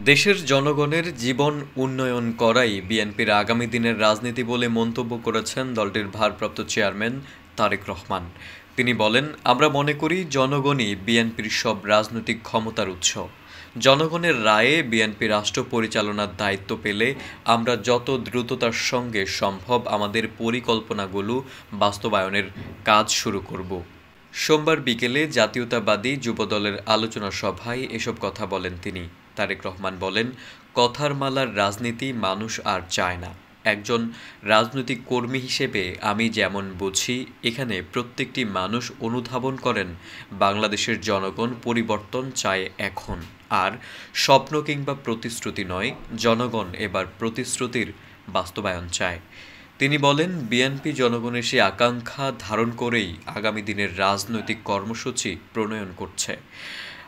দেশের জনগণের জীবন উন্নয়ন করাই বিএনপির আগামী দিনের রাজনীতি বলে মন্তব্য করেছেন দলটির ভারপ্রাপ্ত চেয়ারম্যান তারেক রহমান। তিনি বলেন, আমরা মনে করি জনগণই বিএনপির সব রাজনৈতিক ক্ষমতার উৎস। জনগণের রায়ে বিএনপি রাষ্ট্র পরিচালনার দায়িত্ব পেলে আমরা যত দ্রুততার সঙ্গে সম্ভব আমাদের পরিকল্পনাগুলো বাস্তবায়নের কাজ শুরু করব। সোমবার বিকেলে জাতীয়তাবাদী যুবদলের আলোচনা সভায় এসব কথা বলেন তিনি। তারেক রহমান বলেন, কথার মালার রাজনীতি মানুষ আর চায় না। একজন রাজনৈতিক কর্মী হিসেবে আমি যেমন বুঝি, এখানে প্রত্যেকটি মানুষ অনুধাবন করেন বাংলাদেশের জনগণ পরিবর্তন চায় এখন। আর স্বপ্ন কিংবা প্রতিশ্রুতি নয়, জনগণ এবার প্রতিশ্রুতির বাস্তবায়ন চায়। তিনি বলেন, বিএনপি জনগণের সেই আকাঙ্ক্ষা ধারণ করেই আগামী দিনের রাজনৈতিক কর্মসূচি প্রণয়ন করছে।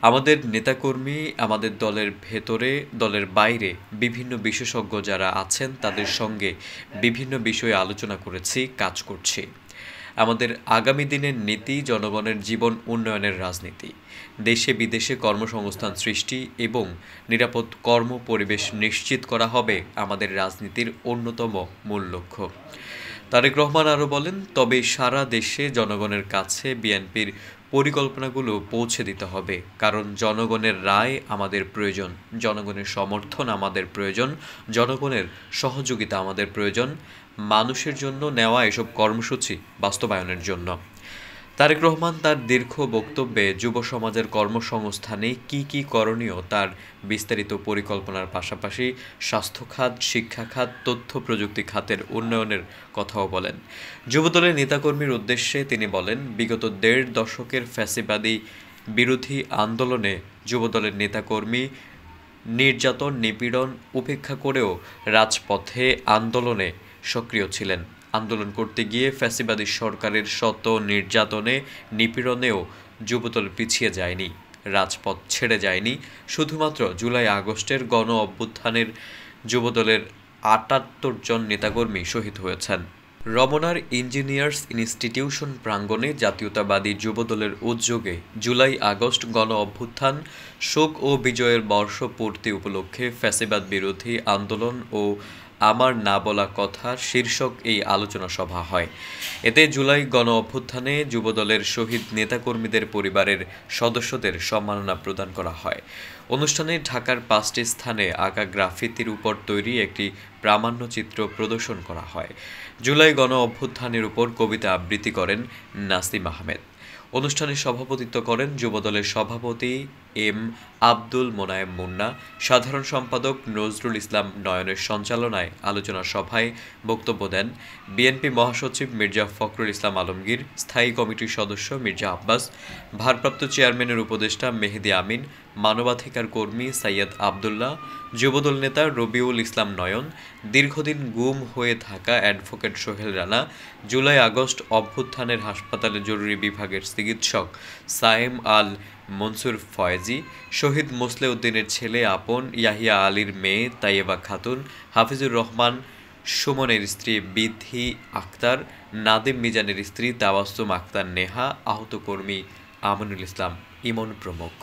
আমাদের নেতাকর্মী, আমাদের দলের ভেতরে, দলের বাইরে বিভিন্ন বিশেষজ্ঞ যারা আছেন তাদের সঙ্গে বিভিন্ন বিষয়ে আলোচনা করেছি, কাজ করছি। আমাদের আগামী দিনের নীতি জনগণের জীবন উন্নয়নের রাজনীতি, দেশে বিদেশে কর্মসংস্থান সৃষ্টি এবং নিরাপদ কর্ম পরিবেশ নিশ্চিত করা হবে আমাদের রাজনীতির অন্যতম মূল লক্ষ্য। তারেক রহমান আরও বলেন, তবে সারা দেশে জনগণের কাছে বিএনপির পরিকল্পনাগুলো পৌঁছে দিতে হবে, কারণ জনগণের রায় আমাদের প্রয়োজন, জনগণের সমর্থন আমাদের প্রয়োজন, জনগণের সহযোগিতা আমাদের প্রয়োজন মানুষের জন্য নেওয়া এসব কর্মসূচি বাস্তবায়নের জন্য। তারেক রহমান তার দীর্ঘ বক্তব্যে যুব সমাজের কর্মসংস্থানে কী করণীয় তার বিস্তারিত পরিকল্পনার পাশাপাশি স্বাস্থ্য খাত, শিক্ষা খাত, তথ্য প্রযুক্তি খাতের উন্নয়নের কথাও বলেন। যুবদলের নেতাকর্মীর উদ্দেশ্যে তিনি বলেন, বিগত ১.৫ দশকের ফ্যাসিবাদী বিরোধী আন্দোলনে যুবদলের নেতাকর্মী নির্যাতন, নিপীড়ন উপেক্ষা করেও রাজপথে আন্দোলনে সক্রিয় ছিলেন। আন্দোলন করতে গিয়ে ফ্যাসিবাদী সরকারের শত নির্যাতনে, নিপীড়নেও যুবদল পিছিয়ে যায়নি, রাজপথ ছেড়ে যায়নি। শুধুমাত্র জুলাই আগস্টের গণ অভ্যুত্থানের যুবদলের ৭৮ জন নেতাকর্মী শহীদ হয়েছেন। রমনার ইঞ্জিনিয়ার্স ইনস্টিটিউশন প্রাঙ্গণে জাতীয়তাবাদী যুবদলের উদ্যোগে জুলাই আগস্ট গণ অভ্যুত্থান শোক ও বিজয়ের বর্ষপূর্তি উপলক্ষে ফ্যাসিবাদ বিরোধী আন্দোলন ও আমার না বলা কথা শীর্ষক এই আলোচনা সভা হয়। এতে জুলাই গণ অভ্যুত্থানে যুবদলের শহীদ নেতাকর্মীদের পরিবারের সদস্যদের সম্মাননা প্রদান করা হয়। অনুষ্ঠানে ঢাকার ৫টি স্থানে আঁকা গ্রাফিতির উপর তৈরি একটি প্রামাণ্যচিত্র প্রদর্শন করা হয়। জুলাই গণ অভ্যুত্থানের উপর কবিতা আবৃত্তি করেন নাসিম আহমেদ। অনুষ্ঠানে সভাপতিত্ব করেন যুবদলের সভাপতি এম আব্দুল মোনায়েম মুন্না। সাধারণ সম্পাদক নজরুল ইসলাম নয়নের সঞ্চালনায় আলোচনা সভায় বক্তব্য দেন বিএনপি মহাসচিব মির্জা ফখরুল ইসলাম আলমগীর, স্থায়ী কমিটির সদস্য মির্জা আব্বাস, ভারপ্রাপ্ত চেয়ারম্যানের উপদেষ্টা মেহেদী আমিন, মানবাধিকার কর্মী সৈয়দ আবদুল্লাহ, যুবদল নেতা রবিউল ইসলাম নয়ন, দীর্ঘদিন গুম হয়ে থাকা advocate Sohel Rana, July August অভ্যুত্থানের হাসপাতালে জরুরি বিভাগের চিকিৎসক সায়েম আল মনসুর ফয়েজি, শহীদ মোসলে উদ্দিনের ছেলে আপন, ইয়াহিয়া আলীর মেয়ে তাইয়েবা খাতুন, হাফিজুর রহমান সুমনের স্ত্রী বিধি আক্তার, নাদিম মিজানের স্ত্রী তাবাসসুম আক্তার নেহা, আহত কর্মী আমিনুল ইসলাম ইমন প্রমুখ।